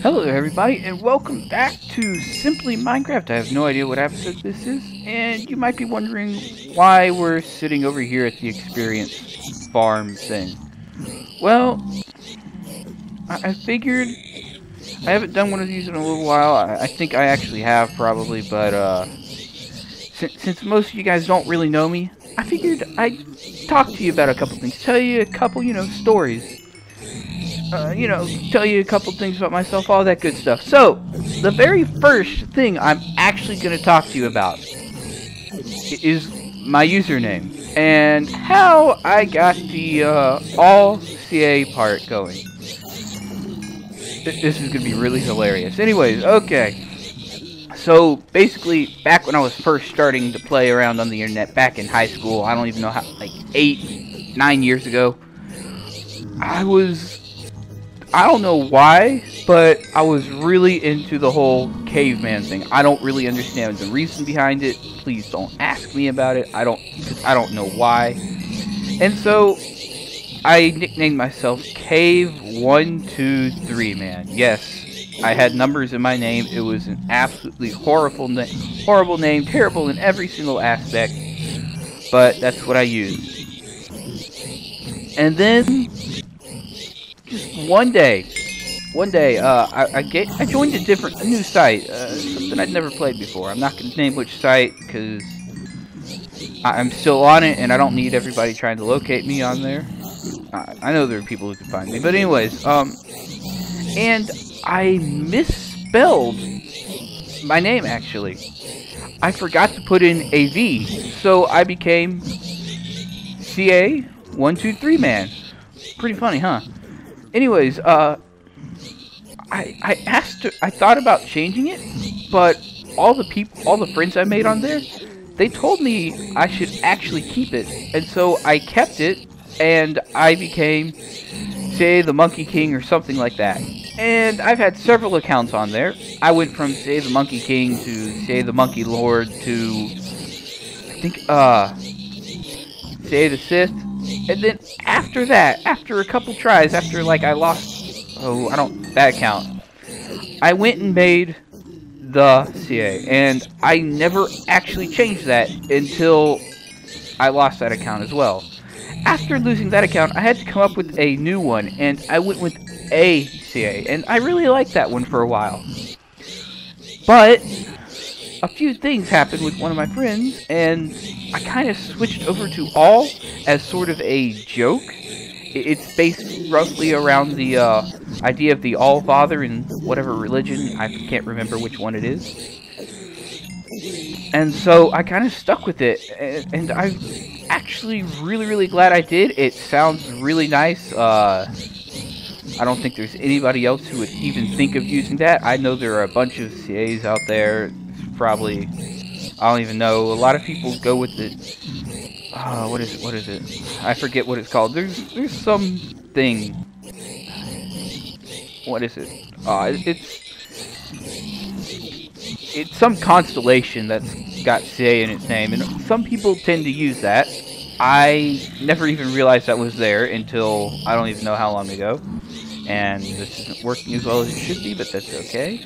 Hello there everybody, and welcome back to Simply Minecraft. I have no idea what episode this is, and you might be wondering why we're sitting over here at the experience farm thing. Well, I figured I haven't done one of these in a little while. I think I actually have probably, but since most of you guys don't really know me, I figured I'd talk to you about a couple things, tell you a couple, stories. Tell you a couple things about myself, all that good stuff. So, the very first thing I'm actually going to talk to you about is my username and how I got the all CA part going. This is going to be really hilarious. Anyways, okay. So, basically, back when I was first starting to play around on the internet, back in high school, I don't even know how, like 8, 9 years ago, I don't know why, but I was really into the whole caveman thing. I don't really understand the reason behind it. Please don't ask me about it. I don't know why. And so I nicknamed myself Cave123 Man. Yes, I had numbers in my name. It was an absolutely horrible name, terrible in every single aspect. But that's what I used. And then one day, I joined a new site, something I'd never played before. I'm not going to name which site because I'm still on it, and I don't need everybody trying to locate me on there. I know there are people who can find me, but anyways, and I misspelled my name actually. I forgot to put in a V, so I became CA123 Man. Pretty funny, huh? Anyways, I thought about changing it, but all the friends I made on there, they told me I should actually keep it, and so I kept it, and I became, say, the Monkey King or something like that. And I've had several accounts on there. I went from, say, the Monkey King to, say, the Monkey Lord to, I think, say, the Sith. And then after that, after a couple tries, after like I lost, that account, I went and made the CA, and I never actually changed that until I lost that account as well. After losing that account, I had to come up with a new one, and I went with a CA, and I really liked that one for a while. But a few things happened with one of my friends, and I kind of switched over to all as sort of a joke. It's based roughly around the idea of the All-Father in whatever religion. I can't remember which one it is. And so I kind of stuck with it, and I'm actually really glad I did. It sounds really nice. I don't think there's anybody else who would even think of using that. I know there are a bunch of CAs out there. Probably, I don't even know. A lot of people go with it. What is it? I forget what it's called. There's something. What is it? It's some constellation that's got CA in its name, and some people tend to use that. I never even realized that was there until I don't even know how long ago. And this isn't working as well as it should be, but that's okay.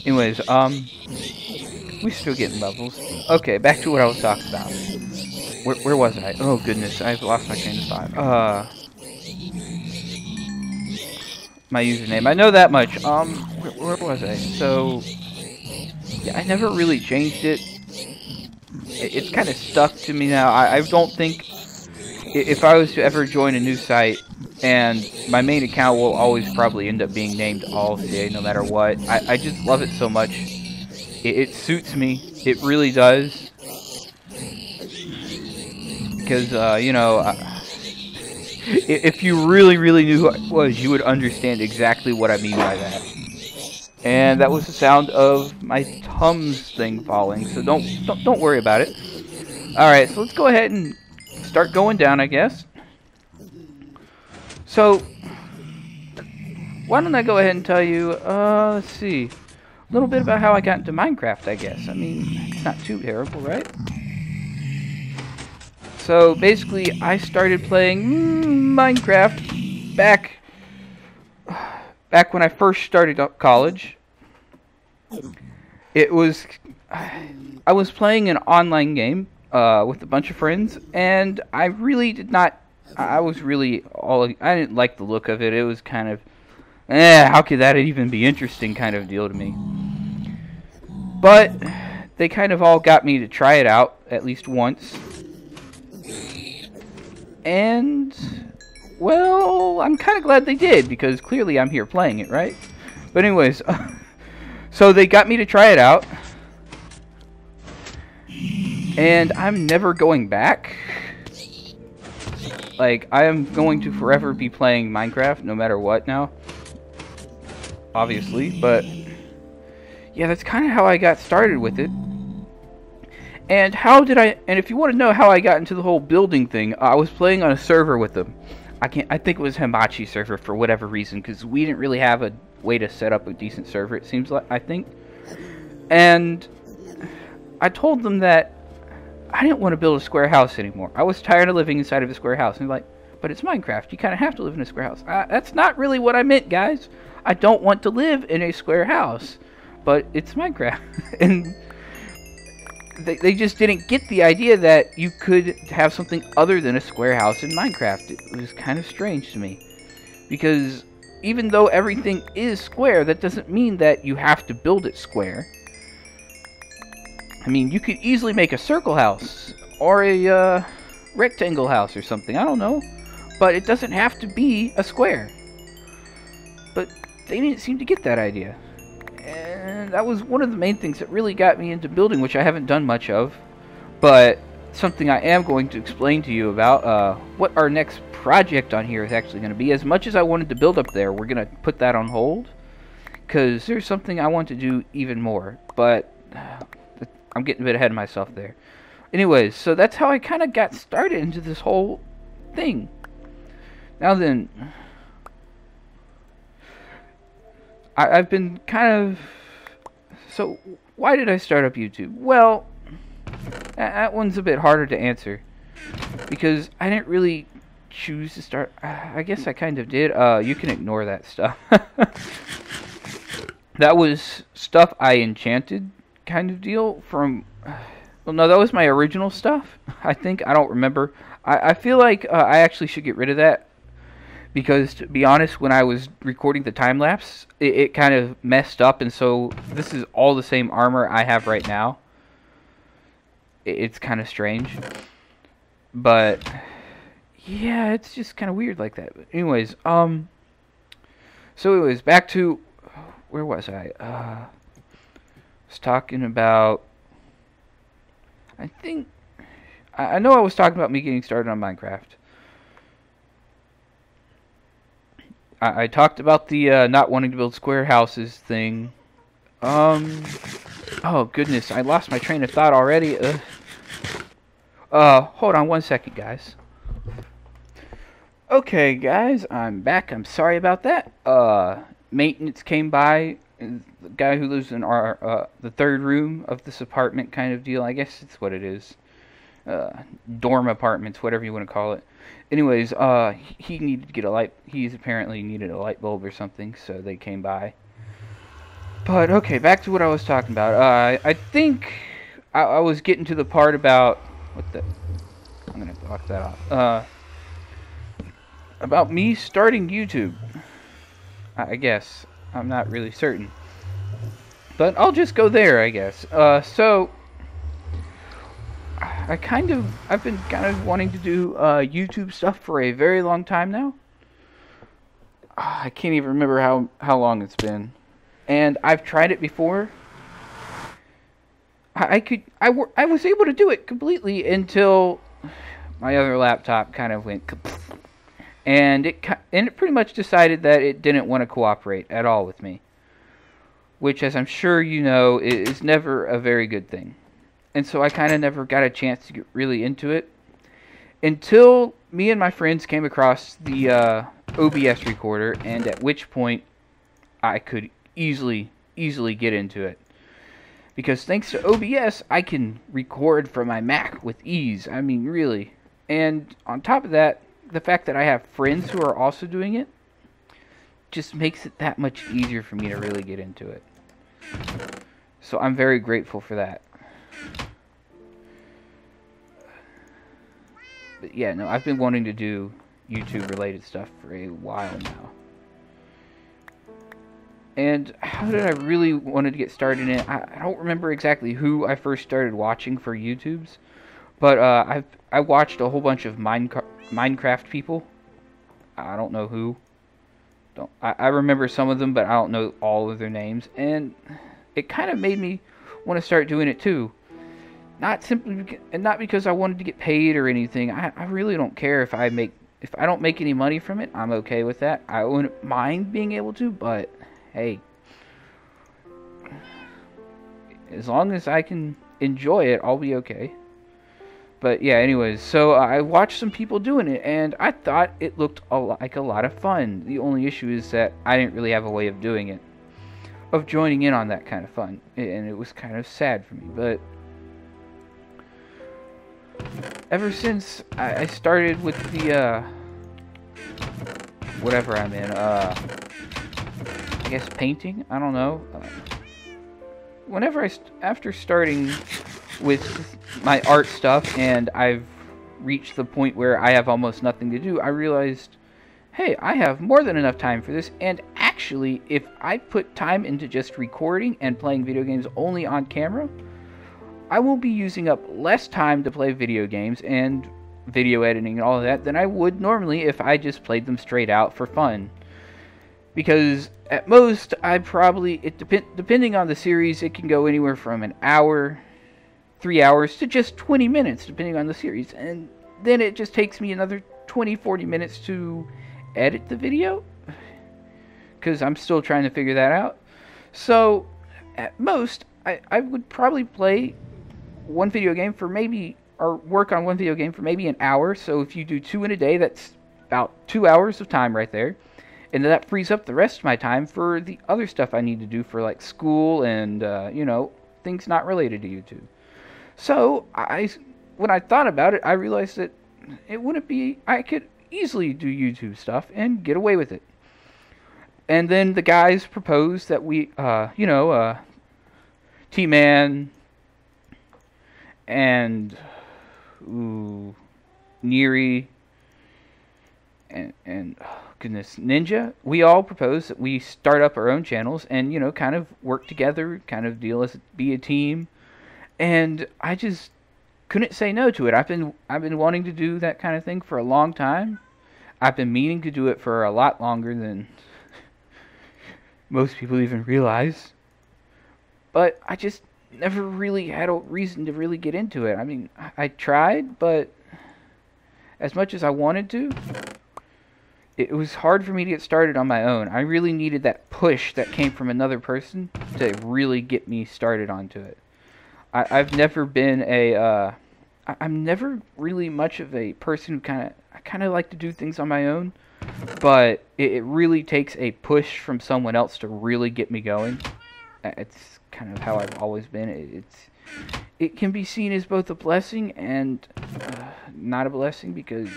Anyways, we're still getting levels. Okay, back to what I was talking about. Where was I? Oh goodness, I've lost my train of thought. My username. I know that much. Where was I? So, yeah, I never really changed it. It's kind of stuck to me now. I don't think if I was to ever join a new site, and my main account will always probably end up being named All CA no matter what. I just love it so much. It suits me. It really does. Because, if you really knew who I was, you would understand exactly what I mean by that. And that was the sound of my Tums thing falling, so don't worry about it. Alright, so let's go ahead and start going down, I guess. So, why don't I go ahead and tell you, let's see, a little bit about how I got into Minecraft, I guess. I mean, it's not too terrible, right? So, basically, I started playing Minecraft back back when I first started up college, it was I was playing an online game with a bunch of friends, and I really did not. I was really I didn't like the look of it. It was kind of, how could that even be interesting kind of deal to me. But they kind of all got me to try it out at least once. And, well, I'm kind of glad they did, because clearly I'm here playing it, right? But anyways, so they got me to try it out. And I'm never going back. Like, I am going to forever be playing Minecraft, no matter what now. Obviously, but yeah, that's kind of how I got started with it. And and if you want to know how I got into the whole building thing, I was playing on a server with them. I think it was Hamachi server for whatever reason, because we didn't really have a way to set up a decent server, it seems like, I think. And I told them that I didn't want to build a square house anymore. I was tired of living inside of a square house. And they're like, but it's Minecraft. You kind of have to live in a square house. That's not really what I meant, guys. I don't want to live in a square house. But it's Minecraft. And they just didn't get the idea that you could have something other than a square house in Minecraft. It was kind of strange to me. Because even though everything is square, that doesn't mean that you have to build it square. I mean, you could easily make a circle house, or a rectangle house or something, I don't know. But it doesn't have to be a square. But they didn't seem to get that idea. And that was one of the main things that really got me into building, which I haven't done much of. But something I am going to explain to you about, what our next project on here is actually going to be. As much as I wanted to build up there, we're going to put that on hold. Because there's something I want to do even more. But I'm getting a bit ahead of myself there. Anyways, so that's how I kind of got started into this whole thing. Now then, I've been kind of... So, why did I start up YouTube? Well, that one's a bit harder to answer. Because I didn't really choose to start... I guess I kind of did. You can ignore that stuff. That was stuff I enchanted, kind of deal from... Well, no, that was my original stuff, I think. I don't remember. I feel like I actually should get rid of that. Because, to be honest, when I was recording the time-lapse, it kind of messed up. And so, this is all the same armor I have right now. It's kind of strange. But, yeah, it's just kind of weird like that. But anyways, so anyways, back to... Where was I? I was talking about... I know I was talking about me getting started on Minecraft. I talked about the not wanting to build square houses thing. Oh goodness, I lost my train of thought already. Hold on one second, guys. Okay, guys, I'm back. I'm sorry about that. Maintenance came by. The guy who lives in our the third room of this apartment kind of deal. I guess it's what it is. Dorm apartments, whatever you want to call it. Anyways, he needed to get a light. He's apparently needed a light bulb or something, so they came by. But okay, back to what I was talking about. I think I was getting to the part about what the. I'm gonna block that off. About me starting YouTube. I guess I'm not really certain, but I'll just go there, I guess. So. I've been kind of wanting to do YouTube stuff for a very long time now. I can't even remember how long it's been. And I've tried it before. I was able to do it completely until my other laptop kind of went and it pretty much decided that it didn't want to cooperate at all with me. Which, as I'm sure you know, is never a very good thing. And so I kind of never got a chance to get really into it until me and my friends came across the OBS recorder, and at which point I could easily get into it. Because thanks to OBS, I can record from my Mac with ease. I mean, really. And on top of that, the fact that I have friends who are also doing it just makes it that much easier for me to really get into it. So I'm very grateful for that. But yeah, no, I've been wanting to do YouTube related stuff for a while now. And how did I really wanted to get started in it? I don't remember exactly who I first started watching for YouTubes, but I watched a whole bunch of Minecraft people. I don't know who. I remember some of them, but I don't know all of their names, and it kind of made me want to start doing it too. Not because I wanted to get paid or anything. I really don't care if I don't make any money from it. I'm okay with that. I wouldn't mind being able to, but hey, as long as I can enjoy it, I'll be okay. But yeah, anyways, so I watched some people doing it, and I thought it looked like a lot of fun. The only issue is that I didn't really have a way of doing it, of joining in on that kind of fun, and it was kind of sad for me. But ever since I started with the whatever I'm in, I guess painting. I don't know. After starting with my art stuff, and I've reached the point where I have almost nothing to do, I realized, hey, I have more than enough time for this. And actually, if I put time into just recording and playing video games only on camera, I will be using up less time to play video games and video editing and all of that than I would normally if I just played them straight out for fun. Because at most, depending on the series, it can go anywhere from an hour, 3 hours, to just 20 minutes, depending on the series. And then it just takes me another 20-40 minutes to edit the video, because I'm still trying to figure that out. So, at most, I would probably play one video game for maybe, or work on one video game for maybe an hour. So if you do 2 in a day, that's about 2 hours of time right there. And that frees up the rest of my time for the other stuff I need to do for like school and, things not related to YouTube. So when I thought about it, I realized that I could easily do YouTube stuff and get away with it. And then the guys proposed that we, T-Man and Neri and goodness, Ninja, we all proposed that we start up our own channels and, kind of work together, kind of be a team. And I just couldn't say no to it. I've been wanting to do that kind of thing for a long time. I've been meaning to do it for a lot longer than most people even realize. But I just never really had a reason to really get into it. I mean, I tried, but as much as I wanted to, it was hard for me to get started on my own. I really needed that push that came from another person to really get me started onto it. I've never been I'm never really much of a person who kind of like to do things on my own, but it really takes a push from someone else to really get me going. It's kind of how I've always been. It can be seen as both a blessing and not a blessing, because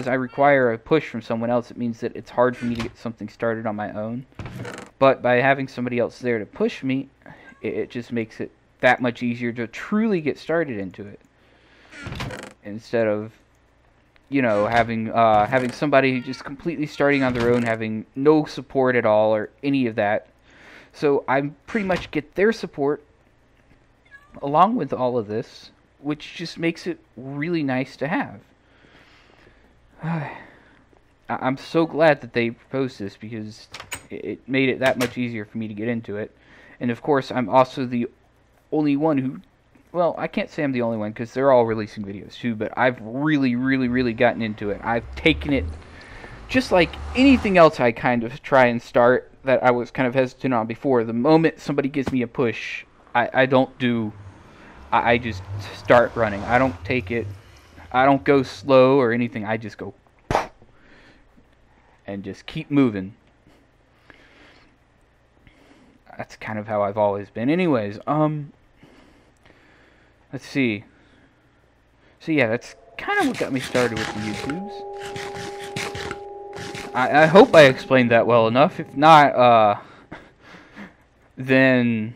I require a push from someone else. It means that it's hard for me to get something started on my own. But by having somebody else there to push me, it just makes it that much easier to truly get started into it. Instead of, having somebody just completely starting on their own, having no support at all or any of that. So I pretty much get their support along with all of this, which just makes it really nice to have. I'm so glad that they proposed this, because it made it that much easier for me to get into it. And of course, I'm also the only one who, well, I can't say I'm the only one, because they're all releasing videos too, but I've really, really, really gotten into it. I've taken it, just like anything else I kind of try and start that I was kind of hesitant on before. The moment somebody gives me a push, I just start running. I don't go slow or anything. I just go and just keep moving. That's kind of how I've always been. Anyways, let's see. So yeah, that's kind of what got me started with the YouTubes. I hope I explained that well enough. If not, then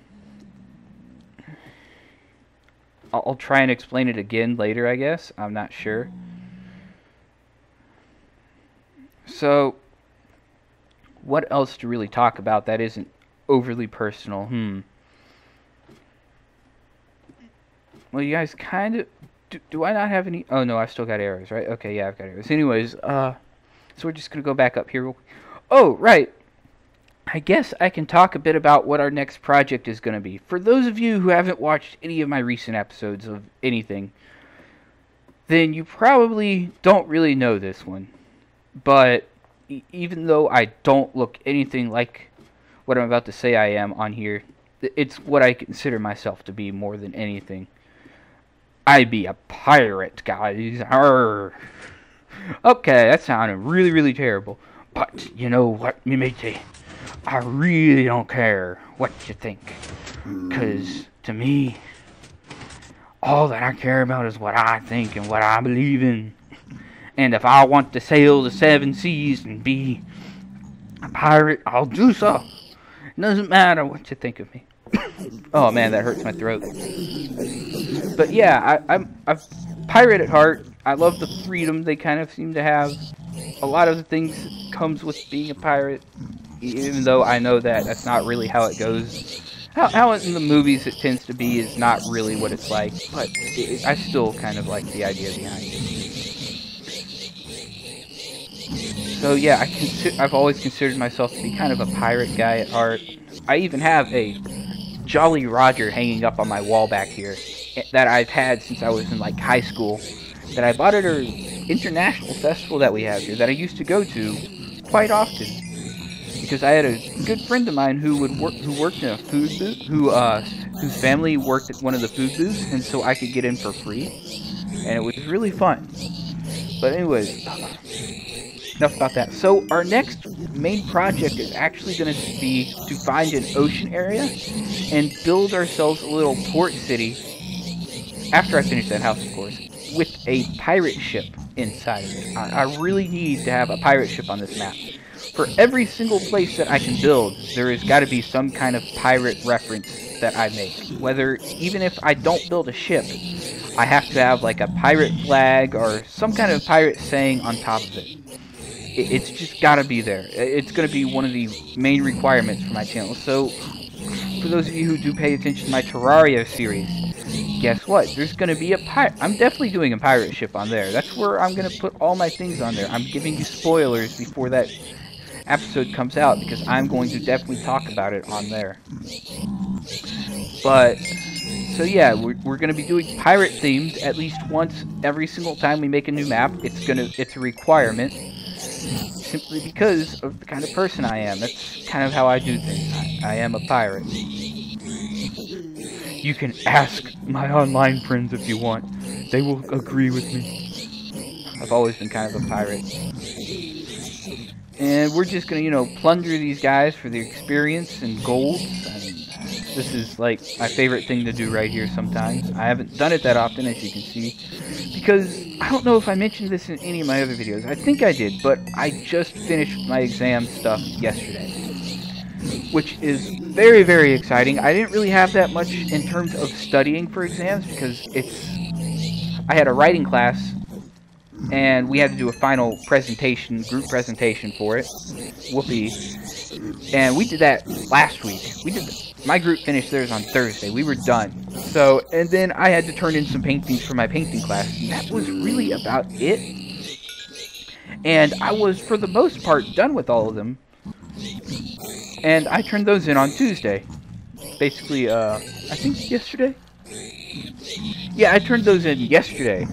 I'll try and explain it again later, I guess. I'm not sure. So, what else to really talk about that isn't overly personal? Well, you guys kind of... Do I not have any... Oh, no, I've still got arrows, right? Okay, yeah, I've got arrows. Anyways, so we're just going to go back up here. Oh, right. I guess I can talk a bit about what our next project is going to be. For those of you who haven't watched any of my recent episodes of anything, then you probably don't really know this one. But even though I don't look anything like what I'm about to say I am on here, it's what I consider myself to be more than anything. I be a pirate, guys. Arr. Okay, that sounded really, really terrible. But you know what, me matey? I really don't care what you think. 'Cause to me, all that I care about is what I think and what I believe in. And if I want to sail the 7 seas and be a pirate, I'll do so. It doesn't matter what you think of me. Oh man, that hurts my throat. But yeah, I'm a pirate at heart. I love the freedom they kind of seem to have. A lot of the things comes with being a pirate, even though I know that that's not really how it goes. How in the movies it tends to be is not really what it's like, but I still kind of like the idea behind it. So yeah, I've always considered myself to be kind of a pirate guy at heart. I even have a Jolly Roger hanging up on my wall back here that I've had since I was in like high school, that I bought at an international festival that we have here that I used to go to quite often, because I had a good friend of mine who worked in a food booth, whose family worked at one of the food booths, and so I could get in for free, and it was really fun. But anyways, enough about that. So our next main project is actually going to be to find an ocean area and build ourselves a little port city, after I finish that house, of course, with a pirate ship inside of it. I really need to have a pirate ship on this map. For every single place that I can build, there has got to be some kind of pirate reference that I make. Even if I don't build a ship, I have to have like a pirate flag or some kind of pirate saying on top of it. It's just got to be there. It's going to be one of the main requirements for my channel. So, for those of you who do pay attention to my Terraria series, guess what? There's going to be a pirate. I'm definitely doing a pirate ship on there. That's where I'm going to put all my things on there. I'm giving you spoilers before that episode comes out, because I'm going to definitely talk about it on there. But, so yeah, we're going to be doing pirate themed at least once every single time we make a new map. It's a requirement, simply because of the kind of person I am. That's kind of how I do things. I am a pirate. You can ask my online friends if you want. They will agree with me. I've always been kind of a pirate. And we're just going to, plunder these guys for the experience and gold. This is, like, my favorite thing to do right here sometimes. I haven't done it that often, as you can see, because I don't know if I mentioned this in any of my other videos. I think I did, but I just finished my exam stuff yesterday, which is very, very exciting. I didn't really have that much in terms of studying for exams, because I had a writing class, and we had to do a final presentation, group presentation for it. Whoopee. And we did that last week. My group finished theirs on Thursday. We were done. So, and then I had to turn in some paintings for my painting class. And that was really about it. And I was, for the most part, done with all of them. And I turned those in on Tuesday. Basically, I think yesterday? Yeah, I turned those in yesterday.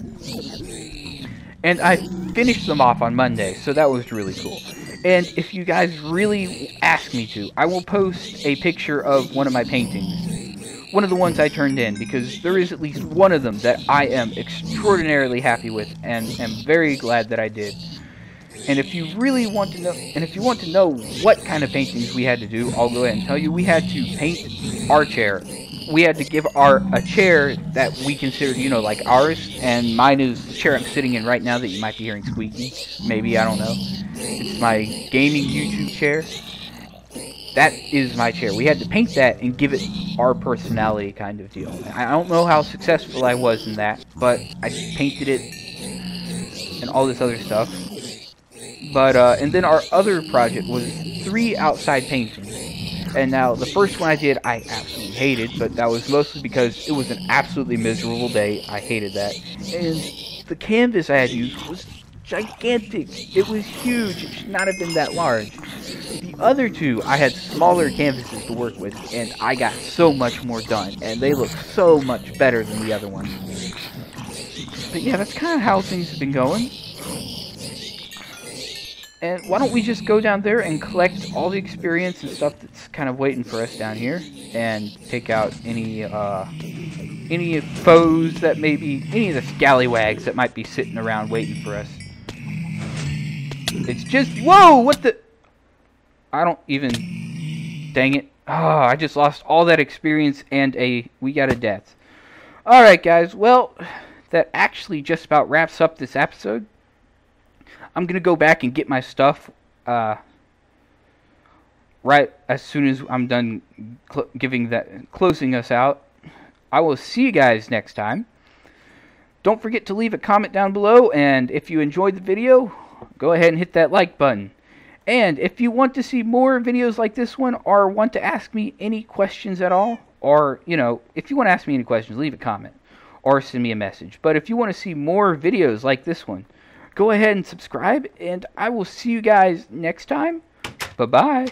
And I finished them off on Monday, so that was really cool. And if you guys really ask me to, I will post a picture of one of my paintings. One of the ones I turned in, because there is at least one of them that I am extraordinarily happy with, and am very glad that I did. And if you really want to know, and if you want to know what kind of paintings we had to do, I'll go ahead and tell you. We had to paint our chair we had to give a chair that we considered, you know, like ours, and mine is the chair I'm sitting in right now that you might be hearing squeaking. Maybe, I don't know. It's my gaming YouTube chair. That is my chair. We had to paint that and give it our personality kind of deal. I don't know how successful I was in that, but I painted it and all this other stuff. But, and then our other project was 3 outside paintings. And now, the first one I did, I absolutely hated, but that was mostly because it was an absolutely miserable day. I hated that. And the canvas I had used was gigantic. It was huge. It should not have been that large. The other 2, I had smaller canvases to work with, and I got so much more done. And they look so much better than the other ones. But yeah, that's kind of how things have been going. And why don't we just go down there and collect all the experience and stuff that's kind of waiting for us down here, and take out any foes that any of the scallywags that might be sitting around waiting for us. It's just, whoa, what the, I don't even, dang it. Oh, I just lost all that experience and we got a death. Alright guys, well, that actually just about wraps up this episode. I'm going to go back and get my stuff right as soon as I'm done closing us out. I will see you guys next time. Don't forget to leave a comment down below, and if you enjoyed the video, go ahead and hit that like button. And if you want to see more videos like this one, or want to ask me any questions at all, or, you know, if you want to ask me any questions, leave a comment or send me a message. But if you want to see more videos like this one, go ahead and subscribe, and I will see you guys next time. Bye-bye.